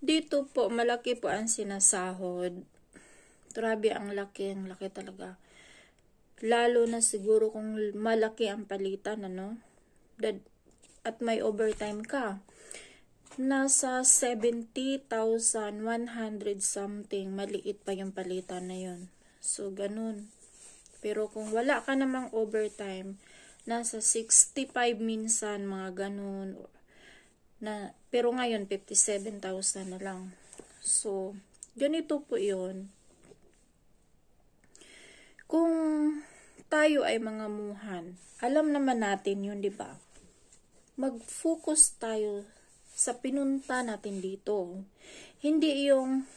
Dito po, malaki po ang sinasahod. Grabe, ang laki talaga. Lalo na siguro kung malaki ang palitan, ano? At may overtime ka. Nasa 70,100 something. Maliit pa yung palitan na yun. So, ganun. Pero kung wala ka namang overtime, nasa 65 minsan, mga ganun. Pero ngayon, 57,000 na lang. So, ganito po yun. Kung tayo ay mga muhan, alam naman natin yun, di ba? Mag-focus tayo sa pinunta natin dito. Hindi yung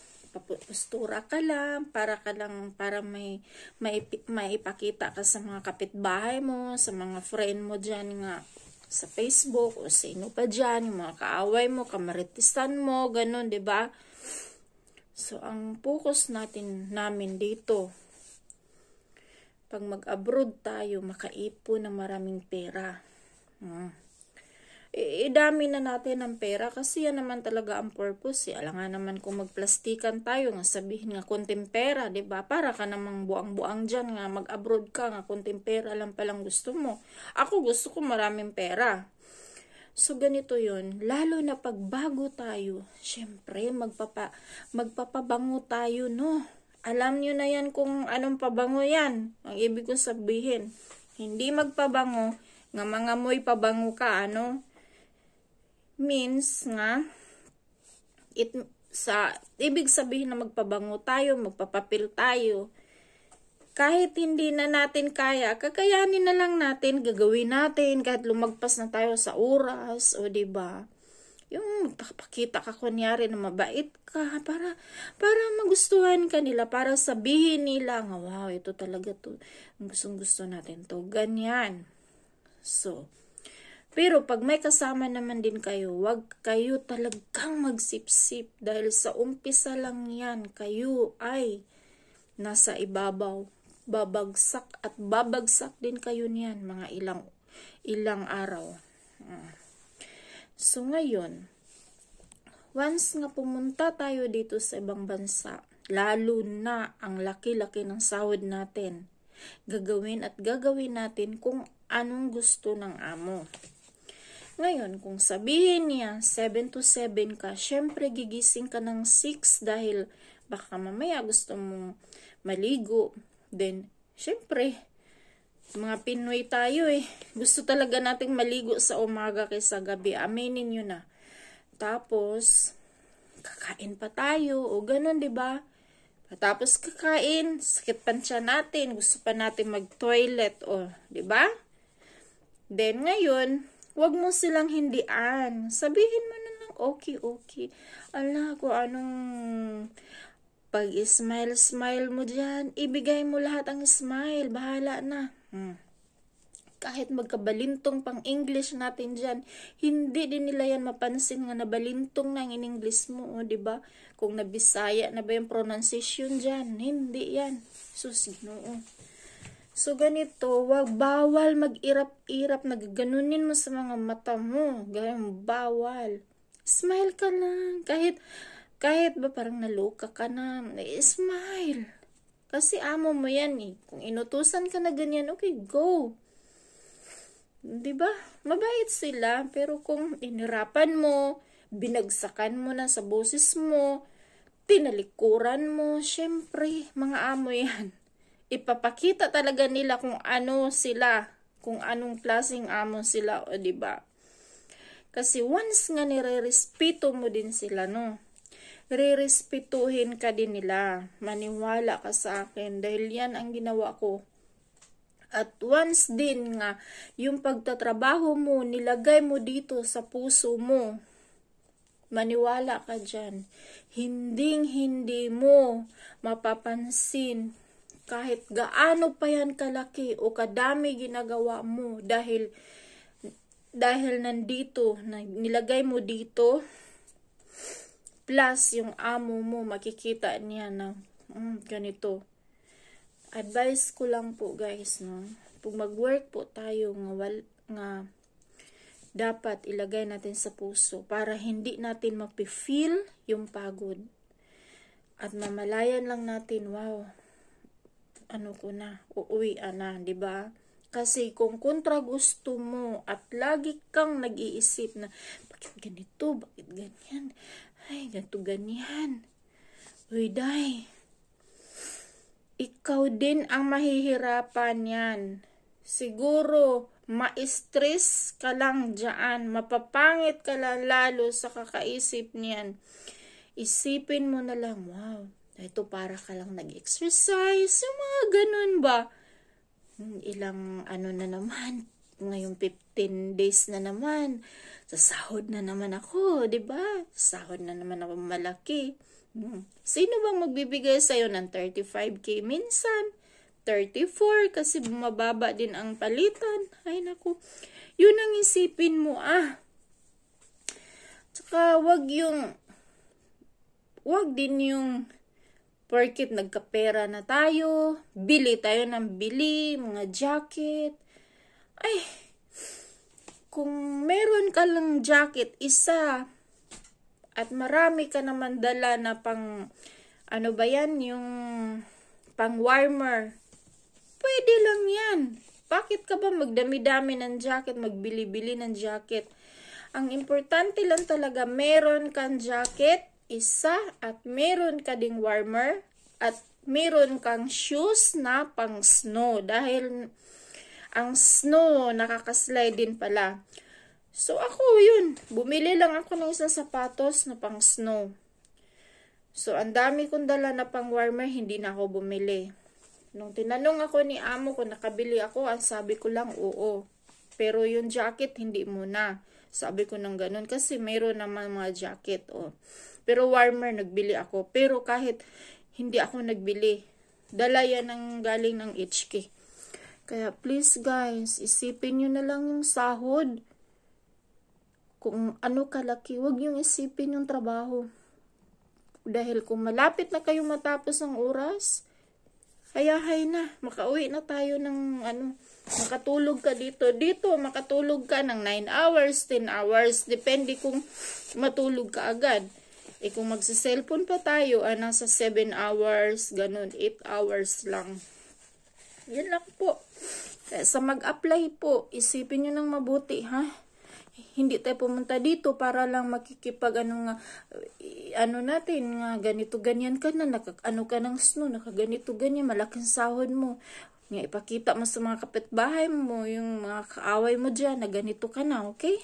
postura ka lang, para maipakita ka sa mga kapitbahay mo, sa mga friend mo dyan nga sa Facebook, o sino pa dyan, yung mga kaaway mo, kamaritisan mo, ganun, di ba? So, ang focus namin dito, pag mag-abroad tayo, makaipon ng maraming pera. Dami na natin ang pera kasi yan naman talaga ang purpose. Alam nga naman kung magplastikan tayo, nga sabihin nga konting pera, diba? Para ka namang buang-buang dyan nga, mag-abroad ka nga, konting pera lang palang gusto mo. Ako gusto ko maraming pera. So, ganito yun. Lalo na pag bago tayo, syempre, magpapabango tayo, no? Alam nyo na yan kung anong pabango yan. Ang ibig kong sabihin, hindi magpabango, nga mga moy pabango ka, ano? Means nga, ibig sabihin na magpabango tayo, magpapapil tayo. Kahit hindi na natin kaya, kakayanin na lang natin, gagawin natin, kahit lumagpas na tayo sa oras, o diba? Yung magpapakita ka kunyari na mabait ka, para magustuhan ka nila, para sabihin nila, nga wow, ito talaga to, gusto natin to, ganyan. So, pero pag may kasama naman din kayo, wag kayo talagang magsipsip dahil sa umpisa lang yan, kayo ay nasa ibabaw. Babagsak at babagsak din kayo niyan mga ilang araw. So ngayon, once nga pumunta tayo dito sa ibang bansa, lalo na ang laki-laki ng sahod natin, gagawin natin kung anong gusto ng amo. Ngayon, kung sabihin niya 7 to 7 ka, syempre gigising ka ng 6 dahil baka mamaya gusto mong maligo. Then, syempre, mga Pinoy tayo gusto talaga nating maligo sa umaga kaysa gabi. Aminin nyo na. Tapos, kakain pa tayo o ganun, diba? Tapos kakain, sakit pa tiyan natin, gusto pa natin mag-toilet o, diba? Then, ngayon, wag mo silang hindian. Sabihin mo na lang, okay. Ala, kung anong pag-smile mo dyan, ibigay mo lahat ang smile. Bahala na. Kahit magkabalintong pang English natin dyan, hindi din nila yan mapansin nga nabalintong na ang in-English mo, diba? Kung nabisaya na ba yung pronunciation dyan, hindi yan. Ginoo. So, ganito, bawal mag-irap-irap, nagaganunin mo sa mga mata mo. Ganyan, bawal. Smile ka lang. Kahit ba parang naluka ka na, smile. Kasi amo mo yan Kung inutusan ka na ganyan, okay, go. Diba? Mabait sila. Pero kung inirapan mo, binagsakan mo na sa boses mo, tinalikuran mo, syempre, mga amo yan. Ipapakita talaga nila kung ano sila, kung anong klaseng amo sila, o diba? Kasi once nga nire-respeto mo din sila, no? Re-respetuhin ka din nila. Maniwala ka sa akin dahil yan ang ginawa ko. At once din nga, yung pagtatrabaho mo, nilagay mo dito sa puso mo. Maniwala ka dyan. Hindi mo mapapansin kahit gaano pa yan kalaki o kadami ginagawa mo dahil nandito, nilagay mo dito, plus yung amo mo, makikita niya na ganito. Advice ko lang po guys, no? Pag mag-work po tayo nga dapat ilagay natin sa puso para hindi natin mapifeel yung pagod. At mamalayan lang natin, wow, uuwian na, di ba? Kasi kung kontra gusto mo at lagi kang nag-iisip na, bakit ganito, bakit ganyan, ay, ganito ganyan. Uy, day, ikaw din ang mahihirapan yan. Siguro, ma-stress ka lang dyan, mapapangit ka lang lalo sa kakaisip niyan. Isipin mo na lang, wow, ito para ka lang nag-exercise, yung mga ganun ba? Ilang na naman, ngayong 15 days na naman, sasahod na naman ako, di ba? Sahod na naman ako malaki. Sino bang magbibigay sa'yo ng 35K minsan? 34 kasi bumababa din ang palitan. Ay naku, yun ang isipin mo Tsaka wag din yung porket nagkapera na tayo, bili tayo ng bili, mga jacket. Ay, kung meron ka lang jacket, isa, at marami ka naman dala na pang, yung pang warmer, pwede lang yan. Bakit ka ba magdami-dami ng jacket, magbili-bili ng jacket? Ang importante lang talaga, meron kang jacket, isa, at meron ka ding warmer, at meron kang shoes na pang snow. Dahil ang snow, nakakaslide din pala. So ako yun, bumili lang ako ng isang sapatos na pang snow. So ang dami kong dala na pang warmer, hindi na ako bumili. Nung tinanong ako ni amo kung nakabili ako, ang sabi ko lang oo. Pero yung jacket, hindi muna. Sabi ko nang ganun kasi mayroon naman mga jacket. Pero warmer, nagbili ako. Pero kahit hindi ako nagbili, dala yan ng galing ng HK. Kaya please guys, isipin nyo na lang yung sahod. Kung kalaki, huwag yung isipin yung trabaho. Dahil kung malapit na kayo matapos ang oras, hayahay na, makauwi na tayo ng makatulog ka dito. Dito, makatulog ka ng 9 hours, 10 hours, depende kung matulog ka agad. Kung magsa-cellphone pa tayo, nasa 7 hours, ganun, 8 hours lang. Yan lang po. Sa mag-apply po, isipin nyo ng mabuti, Hindi tayo pumunta dito para lang makikipag natin nga ganito ganyan ka na ka ng snow, nakaganito ganyan, malaking sahod mo. Nga ipakita mo sa mga kapitbahay mo, yung mga kaaway mo diyan na ganito ka na, okay?